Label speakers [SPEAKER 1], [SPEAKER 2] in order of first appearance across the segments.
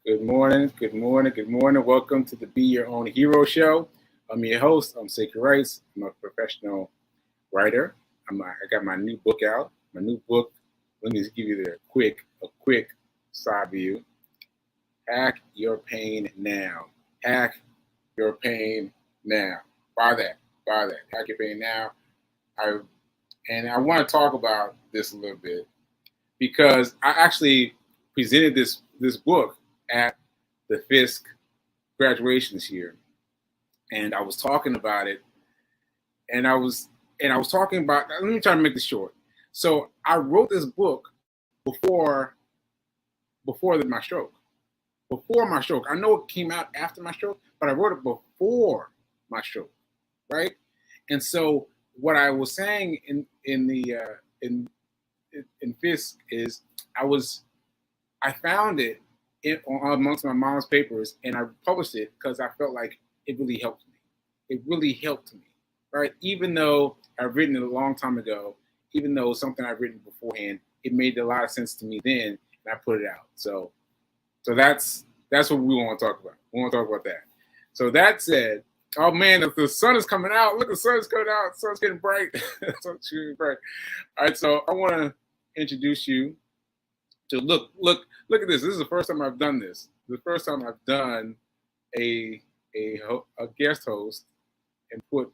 [SPEAKER 1] Good morning, good morning, good morning. Welcome to the Be Your Own Hero Show. I'm your host. I'm Sacred Rice. I'm a professional writer. I got my new book out. My new book. Let me just give you a quick side view. Hack your pain now. Hack your pain now. Buy that. Buy that. Hack your pain now. I I want to talk about this a little bit because I actually presented this book at the Fisk graduation this year, and I was talking about it, and I was talking about. Let me try to make this short. So I wrote this book before my stroke. Before my stroke, I know it came out after my stroke, but I wrote it before my stroke, right? And so what I was saying in Fisk is I found it amongst my mom's papers, and I published it because I felt like it really helped me. It really helped me, right? Even though I've written it a long time ago, even though it's something I've written beforehand, it made a lot of sense to me then, and I put it out. So that's what we want to talk about. We want to talk about that. So that said, oh man, the sun is coming out. Look, the sun is coming out. The sun's getting bright. The sun's getting bright. All right, so I want to introduce you to look at this. This is the first time I've done this. The first time I've done a guest host and put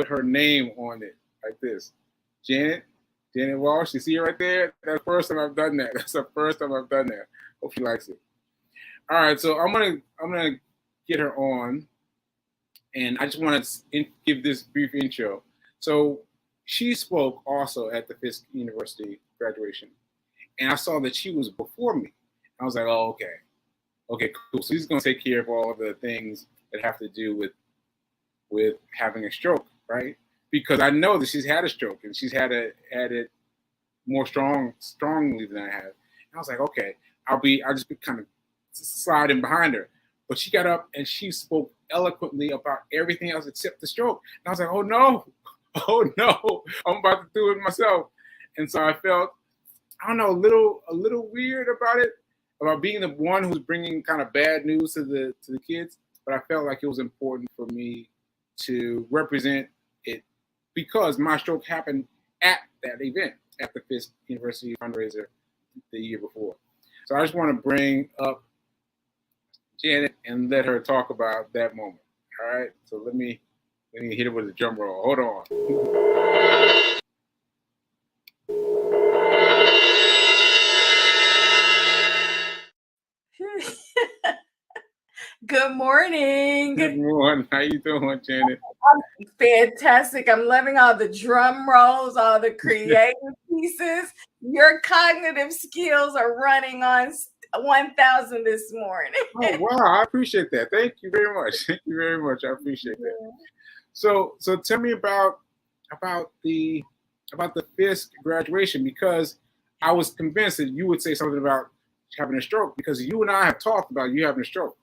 [SPEAKER 1] her name on it like this. Janet Walsh. You see her right there? That's the first time I've done that. That's the first time I've done that. Hope she likes it. All right, so I'm gonna get her on, and I just want to give this brief intro. So she spoke also at the Fisk University graduation, and I saw that she was before me. I was like, oh, okay, cool. So she's gonna take care of all of the things that have to do with having a stroke, right? Because I know that she's had a stroke and she's had it more strongly than I have. And I was like, okay, I'll just be kind of sliding behind her. But she got up and she spoke eloquently about everything else except the stroke. And I was like, oh no, I'm about to do it myself. And so I felt, I don't know, a little weird about it, about being the one who's bringing kind of bad news to the kids. But I felt like it was important for me to represent it because my stroke happened at that event at the Fisk University fundraiser the year before. So I just want to bring up Janet and let her talk about that moment. All right. So let me hit it with a drum roll. Hold on.
[SPEAKER 2] Good morning.
[SPEAKER 1] Good morning. How you doing, Janet?
[SPEAKER 2] I'm fantastic. I'm loving all the drum rolls, all the creative pieces. Your cognitive skills are running on 1,000 this morning.
[SPEAKER 1] Oh wow, I appreciate that. Thank you very much. Thank you very much. I appreciate that. So tell me about the Fisk graduation, because I was convinced that you would say something about having a stroke because you and I have talked about you having a stroke.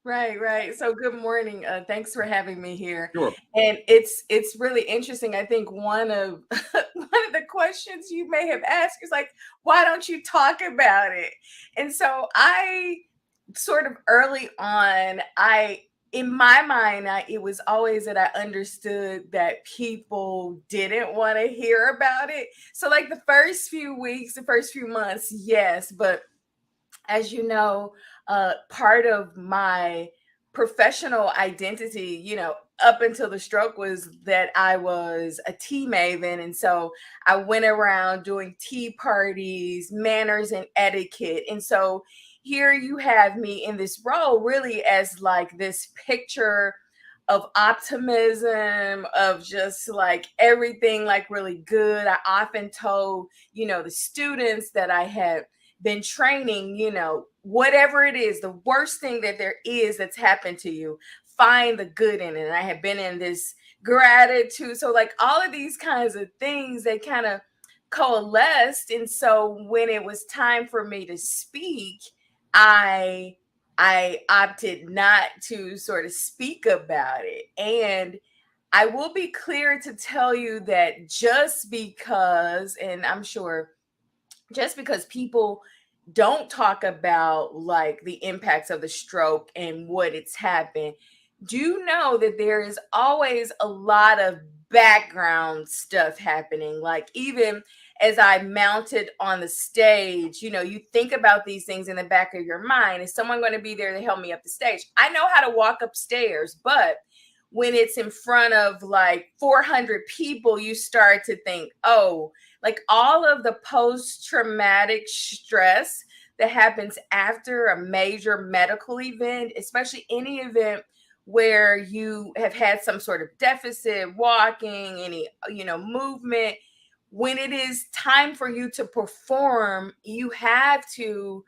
[SPEAKER 2] Right. So good morning. Thanks for having me here.
[SPEAKER 1] Sure.
[SPEAKER 2] And it's really interesting. I think one of one of the questions you may have asked is like, why don't you talk about it? And so I sort of early on, in my mind, it was always that I understood that people didn't want to hear about it. So like the first few weeks, the first few months, yes, but as you know, part of my professional identity, up until the stroke was that I was a tea maven. And so I went around doing tea parties, manners and etiquette. And so here you have me in this role really as like this picture of optimism, of just like everything like really good. I often told, the students that I had been training, whatever it is, the worst thing that there is that's happened to you, find the good in it. And I have been in this gratitude. So like all of these kinds of things, they kind of coalesced. And so when it was time for me to speak, I opted not to sort of speak about it. And I will be clear to tell you that just because, and I'm sure just because people don't talk about like the impacts of the stroke and what it's happened, do know that there is always a lot of background stuff happening. Like, even as I mounted on the stage, you think about these things in the back of your mind. Is someone going to be there to help me up the stage? I know how to walk upstairs, but when it's in front of like 400 people, you start to think, oh, like all of the post-traumatic stress that happens after a major medical event, especially any event where you have had some sort of deficit, walking, any, movement. When it is time for you to perform, you have to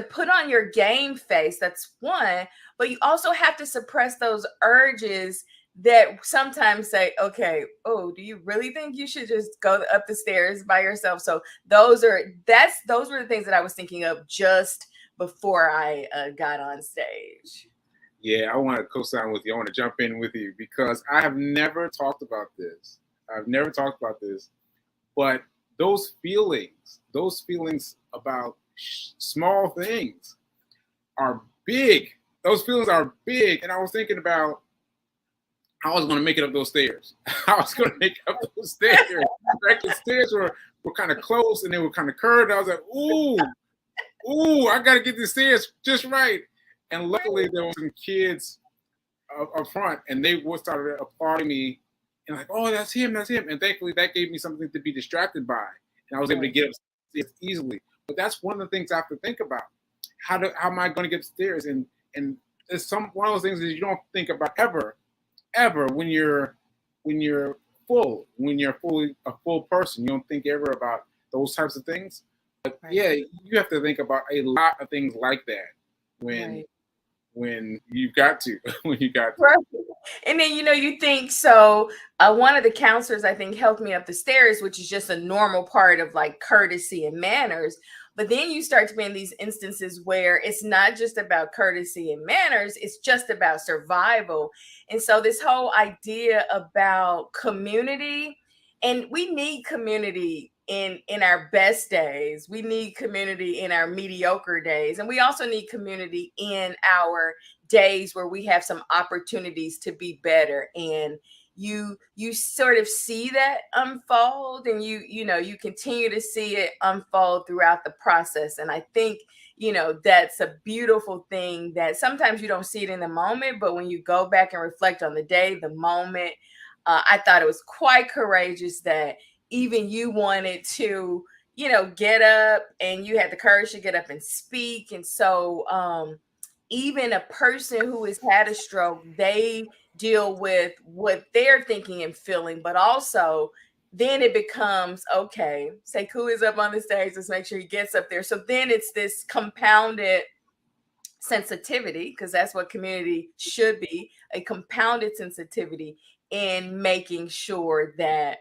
[SPEAKER 2] put on your game face. That's one, but you also have to suppress those urges that sometimes say, okay, oh, do you really think you should just go up the stairs by yourself? So those were the things that I was thinking of just before I got on stage.
[SPEAKER 1] Yeah, I want to co-sign with you. I want to jump in with you because I have never talked about this. I've never talked about this, but those feelings about small things are big. Those feelings are big. And I was thinking about I was going to make it up those stairs. I was going to make it up those stairs. Right? The stairs were kind of close and they were kind of curved. I was like, ooh, I got to get the stairs just right. And luckily, there were some kids up front, and they started applauding me, and like, "Oh, that's him, that's him!" And thankfully, that gave me something to be distracted by, and I was able to get upstairs easily. But that's one of the things I have to think about: how am I going to get upstairs? And it's one of those things that you don't think about ever when you're fully a full person. You don't think ever about those types of things. But yeah, you have to think about a lot of things like that when you've got to.
[SPEAKER 2] Right. And then you think so. One of the counselors, I think, helped me up the stairs, which is just a normal part of like courtesy and manners. But then you start to be in these instances where it's not just about courtesy and manners, it's just about survival. And so this whole idea about community, and we need community in our best days. We need community in our mediocre days. And we also need community in our days where we have some opportunities to be better. And you sort of see that unfold, and you continue to see it unfold throughout the process. And I think that's a beautiful thing that sometimes you don't see it in the moment, but when you go back and reflect on the day, the moment, I thought it was quite courageous that even you wanted to get up, and you had the courage to get up and speak. And so even a person who has had a stroke, they deal with what they're thinking and feeling, but also then it becomes, okay, Sekou is up on the stage, let's make sure he gets up there. So then it's this compounded sensitivity, because that's what community should be, a compounded sensitivity in making sure that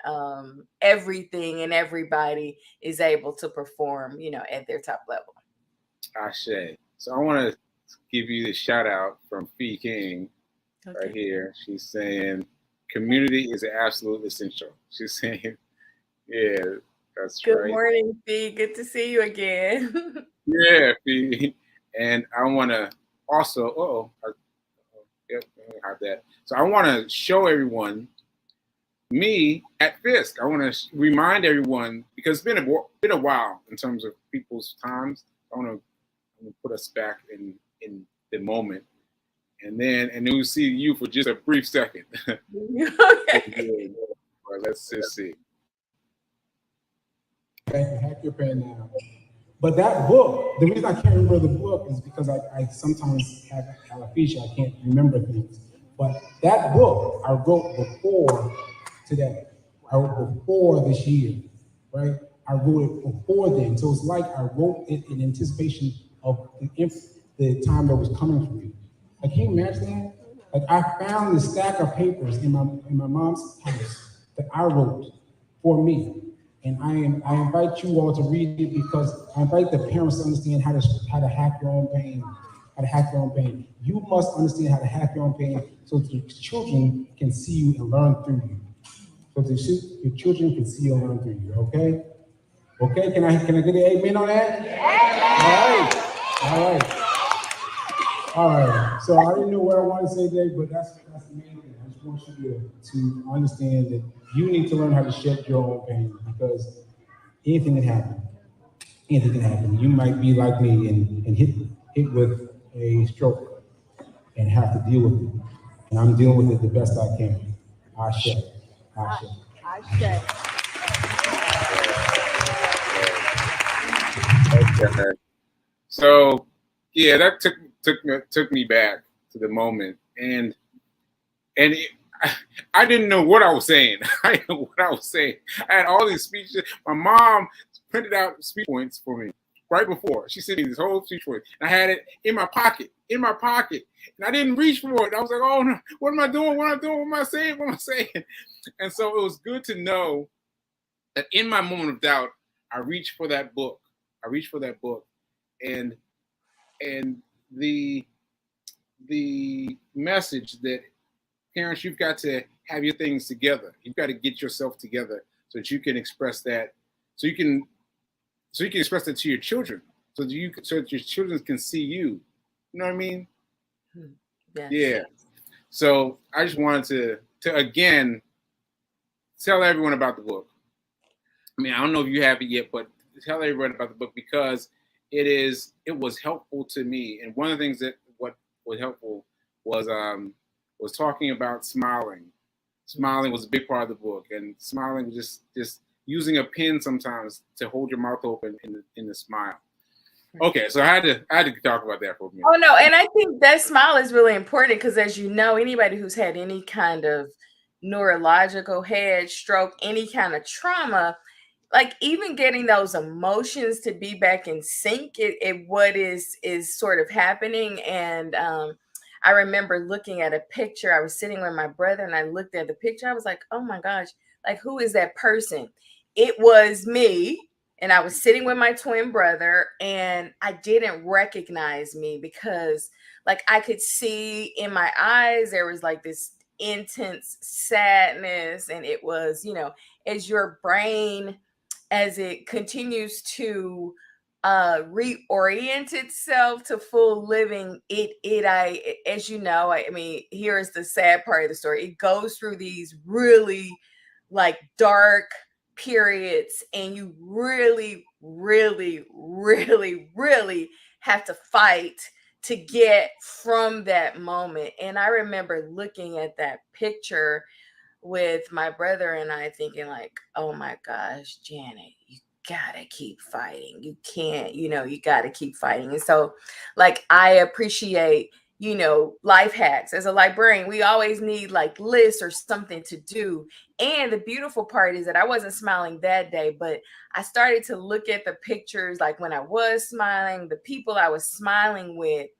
[SPEAKER 2] everything and everybody is able to perform, at their top level.
[SPEAKER 1] Ashe. So I want to give you the shout out from Fee King right here. She's saying community is absolute essential. She's saying, yeah, that's
[SPEAKER 2] Good
[SPEAKER 1] right.
[SPEAKER 2] Good morning, Fee. Good to see you again.
[SPEAKER 1] Yeah, Fee. And I want to also, have that. So I want to show everyone me at Fisk. I want to remind everyone, because it's been a while in terms of people's times. I want to put us back in the moment, and then we'll see you for just a brief second. Okay. Let's just see.
[SPEAKER 3] Okay, hack your pen now. But that book, the reason I can't remember the book is because I sometimes have alopecia. I can't remember things. But that book I wrote before today. I wrote before this year, right? I wrote it before then. So it's like I wrote it in anticipation of the time that was coming for me. Like, can you imagine that? Like, I found this stack of papers in my mom's house that I wrote for me. And I invite you all to read it, because I invite the parents to understand how to hack your own pain. How to hack your own pain. You must understand how to hack your own pain so that your children can see you and learn through you. So that your children can see you and learn through you, okay? Okay, can I get an amen on that? All right. All right. So I didn't know what I wanted to say today, but that's the main thing. I just want you to understand that you need to learn how to shed your own pain, because anything can happen. Anything can happen. You might be like me and hit with a stroke and have to deal with it. And I'm dealing with it the best I can. I shed.
[SPEAKER 1] Okay. So yeah, that took me back to the moment, and I didn't know what I was saying. I didn't know what I was saying. I had all these speeches. My mom printed out speech points for me right before. She sent me this whole speech point. I had it in my pocket, and I didn't reach for it. I was like, oh no, what am I doing? What am I doing? What am I saying? What am I saying? And so it was good to know that in my moment of doubt, I reached for that book. And the message that parents, you've got to have your things together. You've got to get yourself together so that you can express that. So you can express that to your children, so that your children can see you. You know what I mean?
[SPEAKER 2] Yes.
[SPEAKER 1] Yeah. So I just wanted to again tell everyone about the book. I mean, I don't know if you have it yet, but tell everyone about the book, because it was helpful to me. And one of the things that what was helpful was talking about smiling. Smiling was a big part of the book, and smiling was just using a pen sometimes to hold your mouth open in the smile. Okay, so I had to talk about that for a minute.
[SPEAKER 2] Oh no, and I think that smile is really important, because as you know, anybody who's had any kind of neurological head stroke, any kind of trauma, like even getting those emotions to be back in sync, it what is sort of happening. And I remember looking at a picture. I was sitting with my brother and I looked at the picture. I was like, oh my gosh, like who is that person? It was me. And I was sitting with my twin brother, and I didn't recognize me, because like I could see in my eyes there was like this intense sadness. And it was, as your brain, as it continues to reorient itself to full living, as you know, I mean, here is the sad part of the story. It goes through these really like dark periods, and you really, really, really, really have to fight to get from that moment. And I remember looking at that picture with my brother and I, thinking like, oh my gosh, Janet, you gotta keep fighting. You can't, you gotta keep fighting. And so like I appreciate, life hacks. As a librarian, we always need like lists or something to do. And the beautiful part is that I wasn't smiling that day, but I started to look at the pictures, like when I was smiling, the people I was smiling with.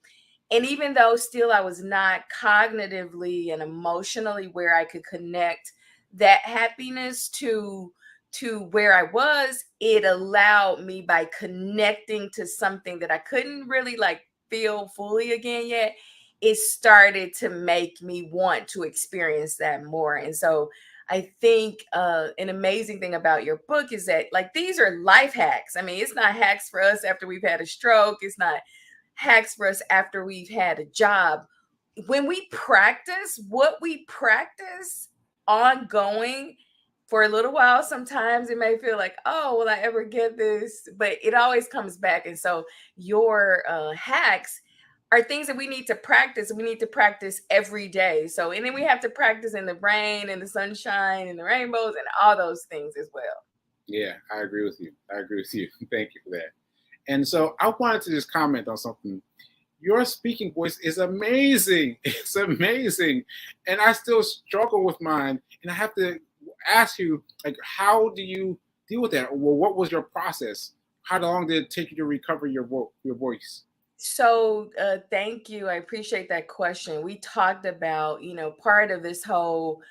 [SPEAKER 2] And even though still I was not cognitively and emotionally where I could connect that happiness to where I was, it allowed me, by connecting to something that I couldn't really like feel fully again yet, it started to make me want to experience that more. And so I think an amazing thing about your book is that like these are life hacks. I mean, it's not hacks for us after we've had a stroke. It's not hacks for us after we've had a job. When we practice what we practice ongoing for a little while, sometimes it may feel like, oh, will I ever get this? But it always comes back. And so your hacks are things that we need to practice. We need to practice every day. So, and then we have to practice in the rain and the sunshine and the rainbows and all those things as well.
[SPEAKER 1] Yeah, I agree with you. Thank you for that. And so I wanted to just comment on something. Your speaking voice is amazing. It's amazing. And I still struggle with mine. And I have to ask you, like, how do you deal with that? Well, what was your process? How long did it take you to recover your voice?
[SPEAKER 2] So thank you. I appreciate that question. We talked about, part of this whole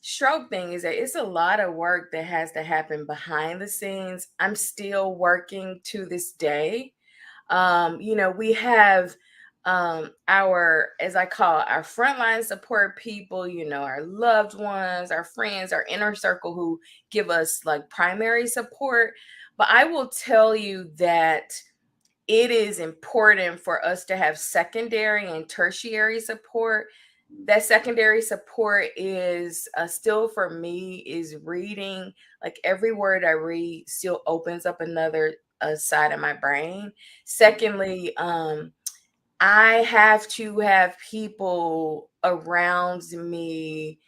[SPEAKER 2] stroke thing is that it's a lot of work that has to happen behind the scenes. I'm still working to this day. We have our, as I call it, our frontline support people, our loved ones, our friends, our inner circle who give us like primary support. But I will tell you that it is important for us to have secondary and tertiary support. That secondary support is still for me is reading. Like every word I read still opens up another side of my brain. Secondly, I have to have people around me.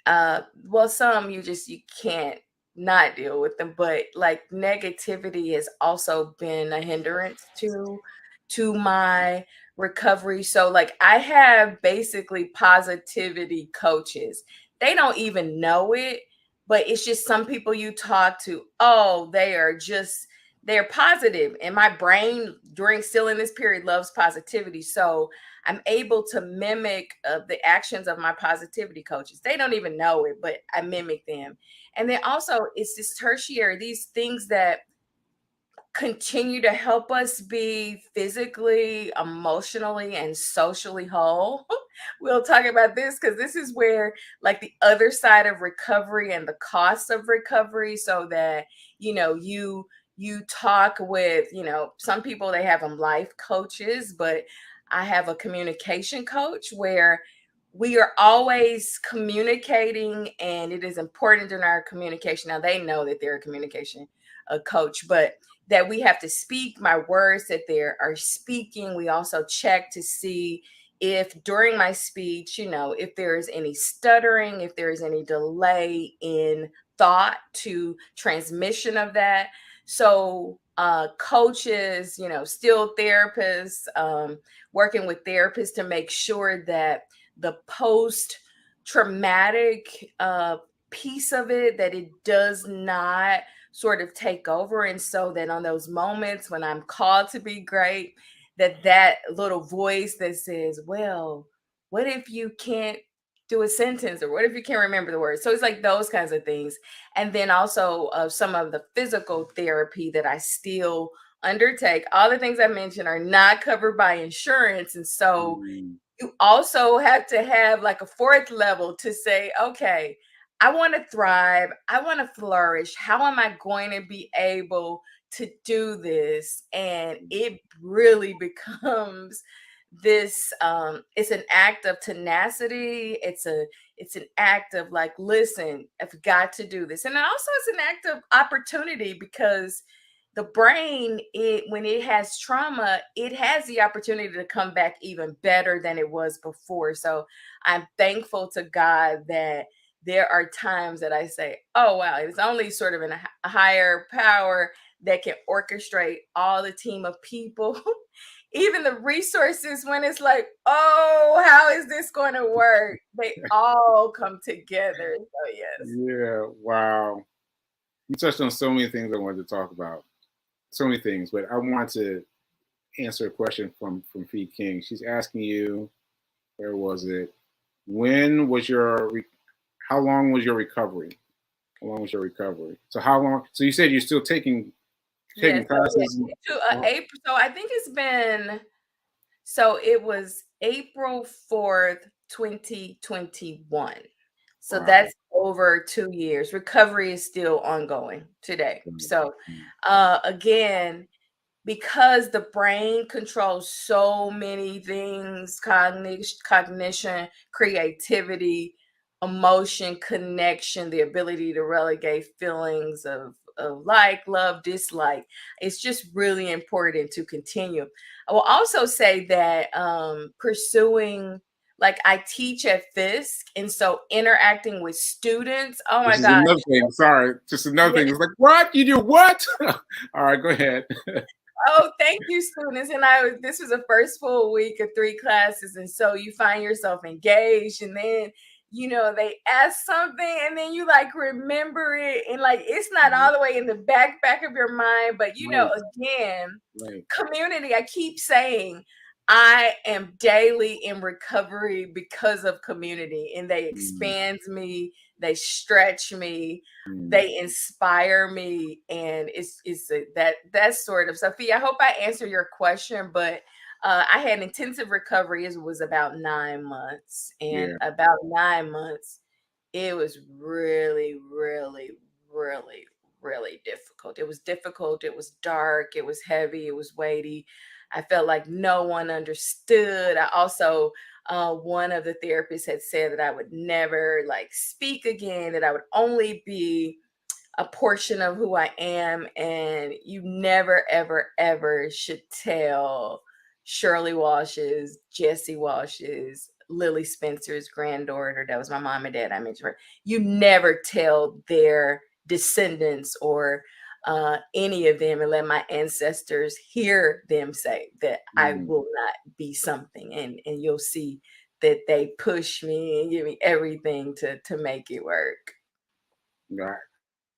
[SPEAKER 2] Well, some you can't not deal with them, but like negativity has also been a hindrance to my recovery. So like I have basically positivity coaches. They don't even know it, but it's just some people you talk to, oh, they're positive. And my brain during still in this period loves positivity. So I'm able to mimic the actions of my positivity coaches. They don't even know it, but I mimic them. And then also, it's this tertiary, these things that continue to help us be physically, emotionally, and socially whole. We'll talk about this because this is where, like, the other side of recovery and the cost of recovery, so that you talk with some people, they have them life coaches, but I have a communication coach where we are always communicating, and it is important in our communication. Now they know that they're a communication coach, but that we have to speak my words that they are speaking. We also check to see if during my speech, if there is any stuttering, if there is any delay in thought to transmission of that. So coaches, still therapists, working with therapists to make sure that the post traumatic piece of it, that it does not sort of take over. And so that on those moments when I'm called to be great, that little voice that says, well, what if you can't do a sentence, or what if you can't remember the words? So it's like those kinds of things. And then also some of the physical therapy that I still undertake. All the things I mentioned are not covered by insurance. And so you also have to have like a fourth level to say, okay, I want to thrive. I want to flourish. How am I going to be able to do this? And it really becomes this it's an act of tenacity. It's an act of like, listen, I've got to do this. And also it's an act of opportunity, because the brain, when it has trauma, it has the opportunity to come back even better than it was before. So I'm thankful to God that there are times that I say, oh wow, it's only sort of a higher power that can orchestrate all the team of people, even the resources, when it's like, oh, how is this going to work? They all come together. So yes.
[SPEAKER 1] Yeah, wow. You touched on so many things I wanted to talk about. So many things, but I want to answer a question from Fee King. She's asking you, where was it? When was how long was your recovery? How long was your recovery? So how long? So you said you're still taking
[SPEAKER 2] Yes.
[SPEAKER 1] classes.
[SPEAKER 2] April. So I think it's been. So it was April 4th, 2021. So
[SPEAKER 1] Wow.
[SPEAKER 2] that's over 2 years. Recovery is still ongoing today. So again, because the brain controls so many things, cognition, creativity, emotion, connection, the ability to relegate feelings of like, love, dislike. It's just really important to continue. I will also say that pursuing, like, I teach at Fisk, and so interacting with students, oh my
[SPEAKER 1] This is
[SPEAKER 2] God.
[SPEAKER 1] another thing. Sorry, just another thing. It's like, what? You do what? All right, go ahead.
[SPEAKER 2] Oh, thank you, students. And this was the first full week of 3 classes. And so you find yourself engaged, and then, they ask something, and then you like remember it. And like, it's not all the way in the back of your mind, but again, community, I keep saying, I am daily in recovery because of community, and they expand me, they stretch me, they inspire me, and it's that's sort of, Sophia, I hope I answer your question, but I had intensive recovery. It was about 9 months, and
[SPEAKER 1] Yeah.
[SPEAKER 2] about 9 months, it was really, really, really, really difficult. It was difficult. It was dark. It was heavy. It was weighty. I felt like no one understood. I also, one of the therapists had said that I would never like speak again, that I would only be a portion of who I am, and you never, ever, ever should tell Shirley Walsh's, Jesse Walsh's, Lily Spencer's granddaughter, that was my mom and dad, I mentioned her. You never tell their descendants or any of them, and let my ancestors hear them say that I will not be something. And you'll see that they push me and give me everything to make it work.
[SPEAKER 1] Right.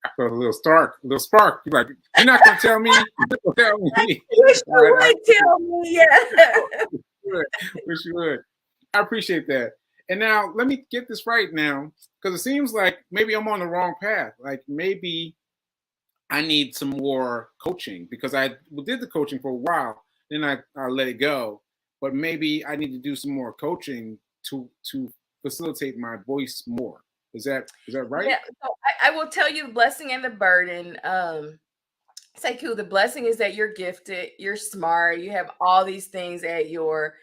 [SPEAKER 1] I felt a little spark. You're like, you're not gonna tell me. You're not gonna tell me.
[SPEAKER 2] Wish you
[SPEAKER 1] Right,
[SPEAKER 2] would tell me, yeah.
[SPEAKER 1] wish you would. I appreciate that. And now let me get this right now, because it seems like maybe I'm on the wrong path. Like maybe I need some more coaching, because I did the coaching for a while, then I let it go. But maybe I need to do some more coaching to facilitate my voice more. Is that right?
[SPEAKER 2] Yeah, so I will tell you the blessing and the burden. Say cool. The blessing is that you're gifted, you're smart, you have all these things at your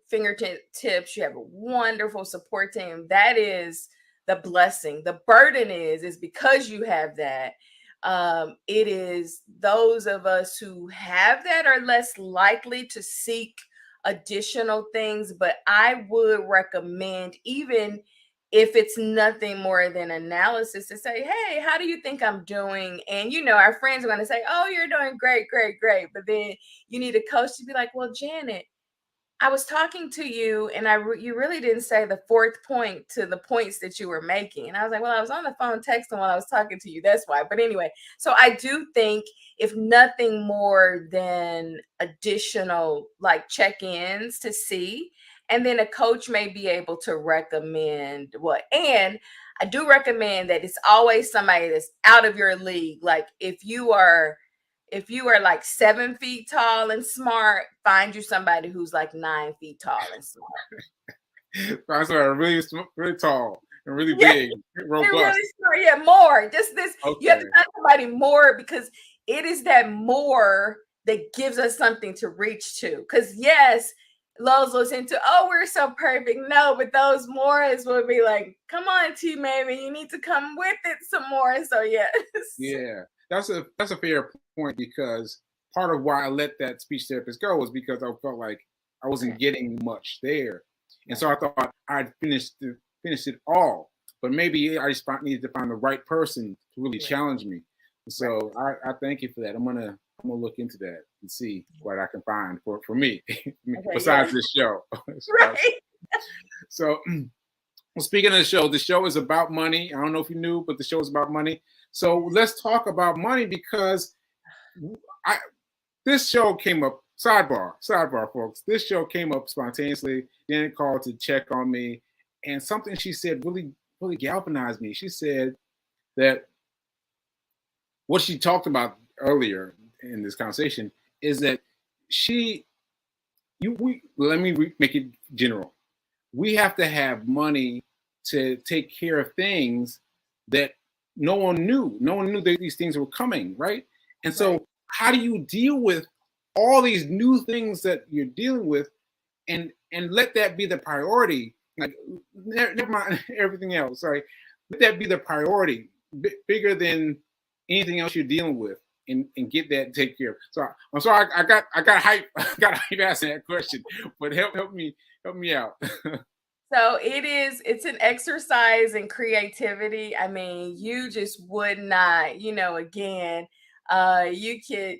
[SPEAKER 2] fingertips. You have a wonderful support team. That is the blessing. The burden is because you have that. It is those of us who have that are less likely to seek additional things. But I would recommend, even if it's nothing more than analysis, to say, hey, how do you think I'm doing? And, our friends are going to say, oh, you're doing great, great, great. But then you need a coach to be like, well, Janet, I was talking to you and you really didn't say the fourth point to the points that you were making. And I was like, well, I was on the phone texting while I was talking to you. That's why. But anyway, so I do think, if nothing more than additional like check-ins to see, and then a coach may be able to recommend what. And I do recommend that it's always somebody that's out of your league. Like if you are like 7 feet tall and smart, find you somebody who's like 9 feet tall and smart.
[SPEAKER 1] Find somebody really tall and really
[SPEAKER 2] Yeah,
[SPEAKER 1] big, robust.
[SPEAKER 2] really smart. Yeah, more. Just this.
[SPEAKER 1] Okay.
[SPEAKER 2] You have to find somebody more, because it is that more that gives us something to reach to. Because yes, Lowe's looks into, oh, we're so perfect. No, but those mores will be like, come on, T Maybe, you need to come with it some more. So yes.
[SPEAKER 1] Yeah, that's a fair point, because part of why I let that speech therapist go was because I felt like I wasn't getting much there, and so I thought I'd finished it all. But maybe I just needed to find the right person to really challenge me. So I thank you for that. I'm gonna look into that and see what I can find for me, besides this show.
[SPEAKER 2] Right.
[SPEAKER 1] So, well, speaking of the show is about money. I don't know if you knew, but the show is about money. So let's talk about money, because this show came up, sidebar, folks. This show came up spontaneously. Janet called to check on me, and something she said really, really galvanized me. She said that what she talked about earlier in this conversation is that let me make it general. We have to have money to take care of things that no one knew. No one knew that these things were coming, right? And so how do you deal with all these new things that you're dealing with, and let that be the priority? Like, never mind everything else. Sorry, let that be the priority, bigger than anything else you're dealing with, and get that taken care of. So I'm sorry, I got hype. I got hype asking that question, but help me out.
[SPEAKER 2] So it's an exercise in creativity. I mean, you just would not, again, you could,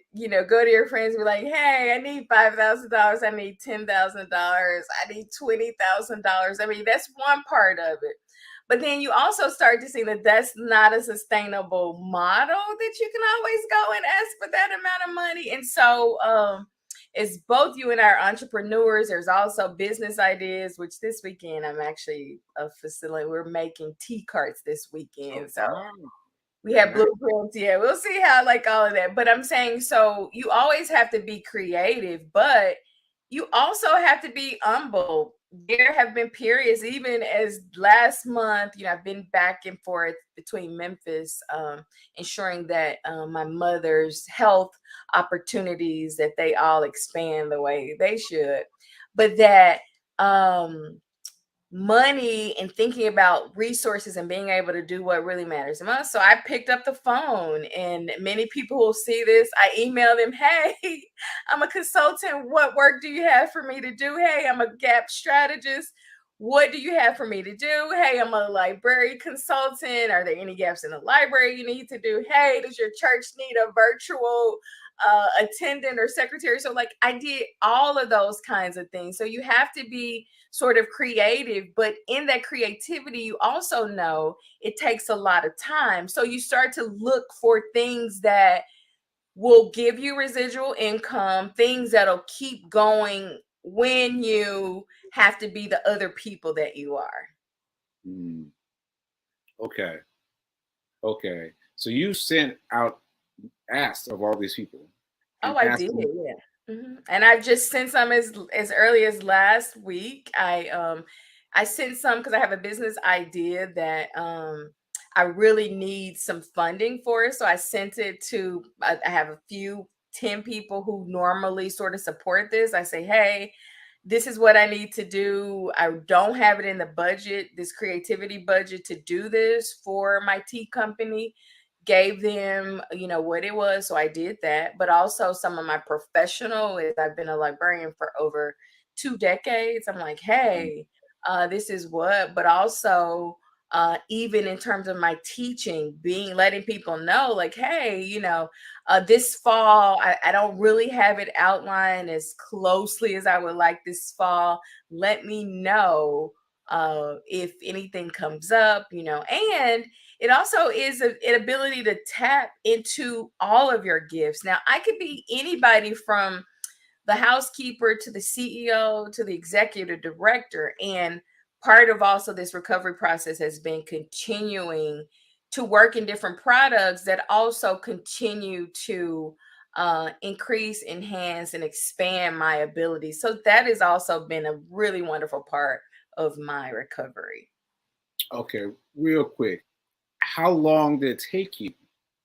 [SPEAKER 2] go to your friends and be like, hey, I need $5,000. I need $10,000. I need $20,000. I mean, that's one part of it. But then you also start to see that that's not a sustainable model, that you can always go and ask for that amount of money. And so, it's both you and I are entrepreneurs. There's also business ideas, which this weekend I'm actually a facility. We're making tea carts this weekend. So we have blueprints. Yeah, we'll see how, like, all of that. But I'm saying, so you always have to be creative, but you also have to be humble. There have been periods, even as last month, I've been back and forth between Memphis, ensuring that my mother's health opportunities, that they all expand the way they should, but that money and thinking about resources and being able to do what really matters the most. So I picked up the phone, and many people will see this. I email them, hey, I'm a consultant. What work do you have for me to do? Hey, I'm a gap strategist. What do you have for me to do? Hey, I'm a library consultant. Are there any gaps in the library you need to do? Hey, does your church need a virtual attendant or secretary? So, like, I did all of those kinds of things. So, you have to be sort of creative, but in that creativity, you also know it takes a lot of time. So, you start to look for things that will give you residual income, things that'll keep going when you have to be the other people that you are.
[SPEAKER 1] Mm. Okay. Okay. So you sent out asks of all these people
[SPEAKER 2] Oh,
[SPEAKER 1] and
[SPEAKER 2] I
[SPEAKER 1] asked
[SPEAKER 2] did,
[SPEAKER 1] them.
[SPEAKER 2] yeah. And I've just sent some as early as last week. I sent some because I have a business idea that I really need some funding for it. So I sent it to I have a few 10 people who normally sort of support this. I say, hey, this is what I need to do. I don't have it in the budget, this creativity budget, to do this for my tea company. Gave them, what it was. So I did that. But also some of my professional is I've been a librarian for over 2 decades. I'm like, hey, this is what, but also even in terms of my teaching, letting people know, like, hey, this fall, I don't really have it outlined as closely as I would like this fall. Let me know if anything comes up, and it also is an ability to tap into all of your gifts. Now, I could be anybody from the housekeeper to the CEO to the executive director. And part of also this recovery process has been continuing to work in different products that also continue to increase, enhance, and expand my abilities. So that has also been a really wonderful part of my recovery.
[SPEAKER 1] Okay, real quick. How long did it take you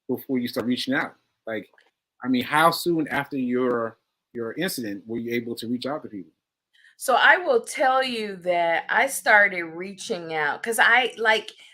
[SPEAKER 1] before you start reaching out? Like, I mean, how soon after your incident were you able to reach out to people?
[SPEAKER 2] So I will tell you that I started reaching out because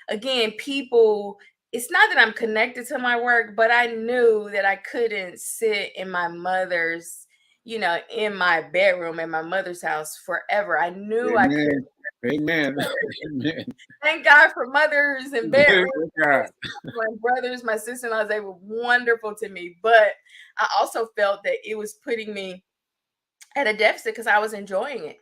[SPEAKER 2] again, people, it's not that I'm connected to my work, but I knew that I couldn't sit in my mother's, in my bedroom in my mother's house forever. I knew I could.
[SPEAKER 1] Amen. Amen. Amen.
[SPEAKER 2] Thank God for mothers and bedrooms.
[SPEAKER 1] Thank God.
[SPEAKER 2] My brothers, my sister-in-laws, they were wonderful to me. But I also felt that it was putting me at a deficit because I was enjoying it.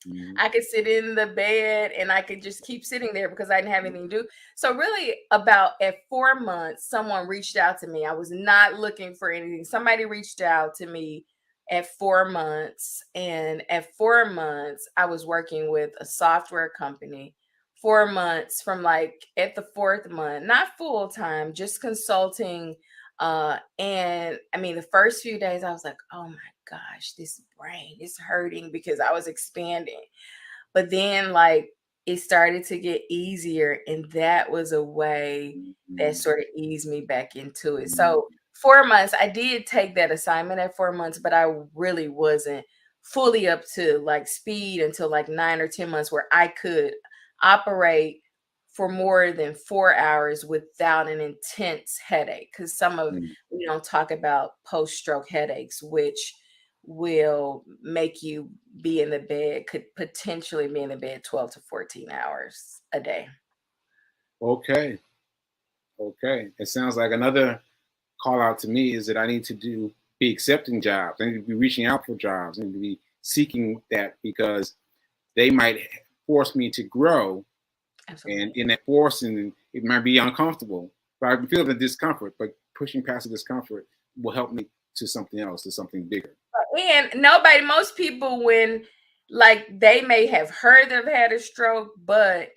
[SPEAKER 1] Mhm.
[SPEAKER 2] I could sit in the bed and I could just keep sitting there because I didn't have anything to do. So really about at 4 months, someone reached out to me. I was not looking for anything. Somebody reached out to me at 4 months. And at 4 months, I was working with a software company. 4 months from like at the fourth month, not full time, just consulting. And I mean, the first few days I was like, oh my gosh, this brain is hurting because I was expanding. But then, like, it started to get easier, and that was a way that
[SPEAKER 1] Mhm.
[SPEAKER 2] sort of eased me back into it.
[SPEAKER 1] Mhm.
[SPEAKER 2] So 4 months, I did take that assignment at 4 months, but I really wasn't fully up to like speed until like 9 or 10 months where I could operate for more than 4 hours without an intense headache. Because
[SPEAKER 1] Mhm.
[SPEAKER 2] we don't talk about post-stroke headaches, which will make you be in the bed, could potentially be in the bed 12 to 14 hours a day.
[SPEAKER 1] Okay. Okay. It sounds like another call out to me is that I need to be accepting jobs. I need to be reaching out for jobs. I need to be seeking that because they might force me to grow, and
[SPEAKER 2] Absolutely.
[SPEAKER 1] in that forcing, it might be uncomfortable. But I can feel the discomfort. But pushing past the discomfort will help me to something else, to something bigger.
[SPEAKER 2] And most people, when like they may have heard they've had a stroke, but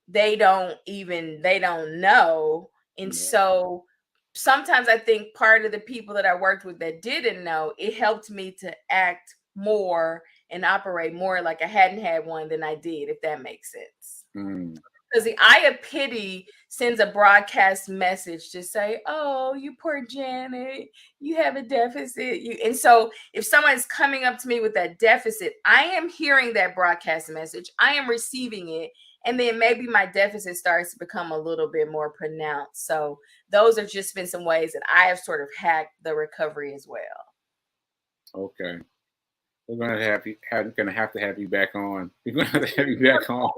[SPEAKER 2] they don't know. And
[SPEAKER 1] Yeah.
[SPEAKER 2] so sometimes I think part of the people that I worked with that didn't know, it helped me to act more and operate more like I hadn't had one than I did, if that makes sense. Because the eye of pity sends a broadcast message to say, oh, you poor Janet, you have a deficit. And so if someone's coming up to me with that deficit, I am hearing that broadcast message. I am receiving it. And then maybe my deficit starts to become a little bit more pronounced. So those have just been some ways that I have sort of hacked the recovery as well.
[SPEAKER 1] Okay. We're gonna have to have you back on. We're gonna have to have you back on,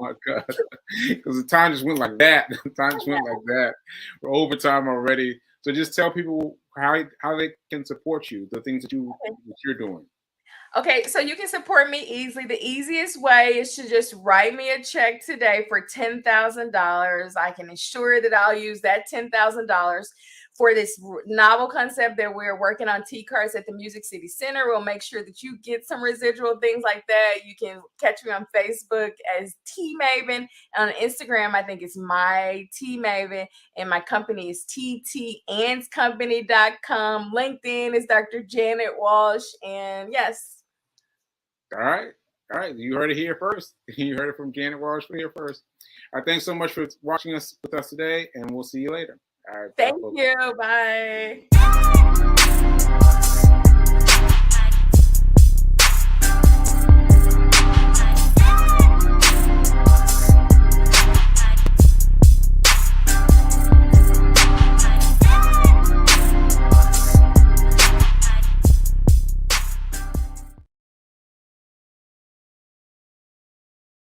[SPEAKER 1] because the time just went like that. The time just went like that. We're over time already. So just tell people how they can support you, the things that you're doing.
[SPEAKER 2] Okay, so you can support me easily. The easiest way is to just write me a check today for $10,000. I can ensure that I'll use that $10,000 for this novel concept that we're working on, T-Cards at the Music City Center. We'll make sure that you get some residual things like that. You can catch me on Facebook as T Maven. On Instagram, I think it's my T Maven, and my company is ttandscompany.com. LinkedIn is Dr. Janet Walsh, and yes.
[SPEAKER 1] All right. You heard it here first. You heard it from Janet Walsh here first. All right. Thanks so much for watching with us today, and we'll see you later. All right.
[SPEAKER 2] Thank you. Bye.